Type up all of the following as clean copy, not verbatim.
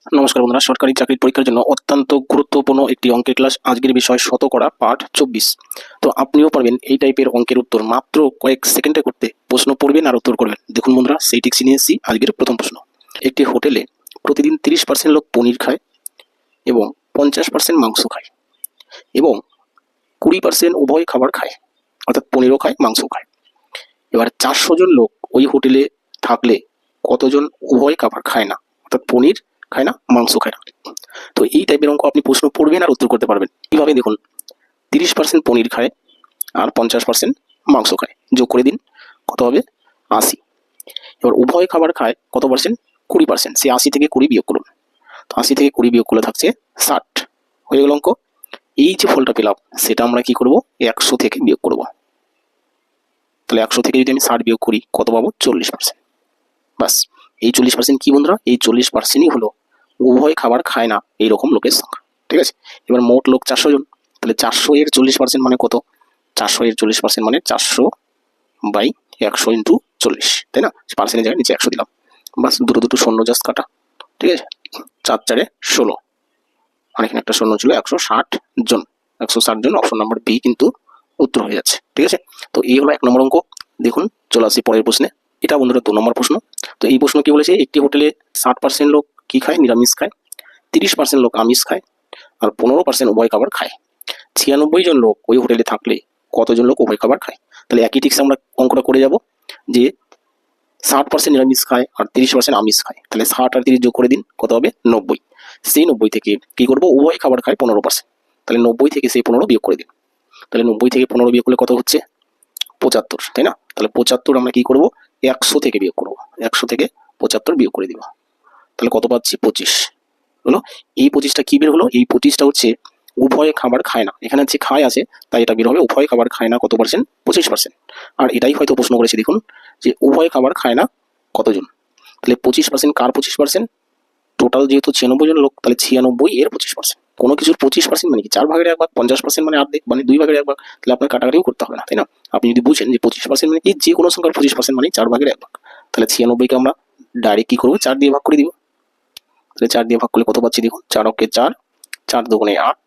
নমস্কার বন্ধুরা, সরকারি চাকরির পরীক্ষার জন্য অত্যন্ত গুরুত্বপূর্ণ একটি অঙ্কের ক্লাস। আজকের বিষয় শতকরা পাঠ 24। তো আপনিও পারবেন এই টাইপের অঙ্কের উত্তর মাত্র কয়েক সেকেন্ডে করতে। প্রশ্ন পড়বেন আর উত্তর করবেন। দেখুন বন্ধুরা, সেই টিক্স নিয়ে এসেছি। আজকের প্রথম প্রশ্ন, একটি হোটেলে প্রতিদিন 30% লোক পনির খায় এবং 50% মাংস খায় এবং 20% উভয় খাবার খায়, অর্থাৎ পনিরও খায় মাংসও খায়। এবার 400 জন লোক ওই হোটেলে থাকলে কতজন উভয় খাবার খায় না, অর্থাৎ পনির খায় না মাংস খায় না? তো এই টাইপের অঙ্ক আপনি প্রশ্ন পড়বেন আর উত্তর করতে পারবেন। কিভাবে দেখুন, 30% পনির খায় আর 50% মাংস খায়, যোগ করে দিন, কত হবে? 80। এবার উভয় খাবার খায় কত পার্সেন্ট? 20%। সে 80 থেকে 20 বিয়োগ করুন। তো 80 থেকে 20 বিয়োগ করলে থাকছে 60। হয়ে গেল অঙ্ক। এই যে ফলটা পেলাম সেটা আমরা কি করব? 100 থেকে বিয়োগ করব। তাহলে 100 থেকে যদি আমি 60 বিয়োগ করি কত পাবো? 40%। বাস, এই 40% কি বন্ধুরা? এই 40%ই হলো উভয় খাবার খায় না এইরকম লোকের সংখ্যা। ঠিক আছে, এবার মোট লোক 400 জন, তাহলে 400 এর 40% মানে কত? 400 এর 40% মানে 400 বাই 100 ইন্টু 40, তাই না? পার্সেন্টের জায়গায় নিচে 100 দিলাম। বাস, দুটো দুটো শূন্য জাস্ট কাটা। ঠিক আছে, 4 4 16, মানে এখানে একটা শূন্য ছিল। 160 জন, 160 জন, অপশন নাম্বার বি কিন্তু উত্তর হয়ে যাচ্ছে। ঠিক আছে, তো এই হলো 1 নম্বর অঙ্ক। দেখুন, চলে আসি পরের প্রশ্নে। এটা বন্ধুরা 2 নম্বর প্রশ্ন। তো এই প্রশ্ন কি বলেছে? একটি হোটেলে 60% লোক কি খায়? নিরামিষ খায়। 30% লোক আমিষ খায় আর 15% উভয় খাবার খায়। 96 জন লোক ওই হোটেলে থাকলে কতজন লোক উভয় খাবার খায়? তাহলে একই ঠিক আমরা অঙ্কটা করে যাব যে 60% নিরামিষ খায় আর 30% আমিষ খায়। তাহলে 60 আর 30 যোগ করে দিন, কত হবে? 90। সেই 90 থেকে কি করব? উভয় খাবার খায় 15%। তাহলে 90 থেকে সেই 15 বিয়োগ করে দিন। তাহলে 90 থেকে 15 বিয়োগ করলে কত হচ্ছে? 75, তাই না? তাহলে 75 আমরা কি করব? 100 থেকে বিয়োগ করব। 100 থেকে 75 বিয়োগ করে দিব। তাহলে কত পাচ্ছি? 25 হলো। এই 25টা কি বের হলো? এই 25টা হচ্ছে উভয় খাবার খায় না। এখানে হচ্ছে খায় আছে, তাই এটা বের হবে উভয় খাবার খায় না কত পার্সেন্ট? 25%। আর এটাই হয়তো প্রশ্ন করেছে, দেখুন যে উভয় খাবার খায় না কতজন। তাহলে 25% কার 25%? টোটাল যেহেতু 96 জন লোক, তাহলে 96 এর 25%। কোনো কিছুর 25% মানে কি? 4 ভাগের 1 ভাগ। 50% মানে অর্ধেক, মানে 2 ভাগের 1 ভাগ। তাহলে আপনার কাটাকাটিও করতে হবে না, তাই না? আপনি যদি বুঝেন যে 25% মানে কি, যে কোনো সংখ্যার 25% মানে 4 ভাগের 1 ভাগ। তাহলে 96কে আমরা ডাইরেক্ট কি করবো? 4 দিয়ে ভাগ করে দিব। তাহলে 4 দিয়ে ভাগ করলে কত পাচ্ছি? দেখুন, 4 অক্ষে 4, 4 দুগুণে 8,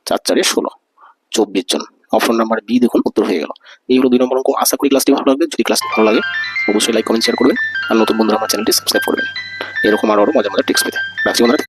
4 4 16, 24 জন। অপশন নাম্বার বি দেখুন উত্তর হয়ে গেল। এই হলো 2 নম্বর অঙ্ক। আশা করি ক্লাসটি ভালো লাগবে। যদি ক্লাসটি ভালো লাগে অবশ্যই লাইক, কমেন্ট, শেয়ার করবেন আর নতুন বন্ধুরা আমার চ্যানেলটি সাবস্ক্রাইব করবেন এরকম আরো মজার মজার টিপস পেতে। রাখছি বন্ধুরা।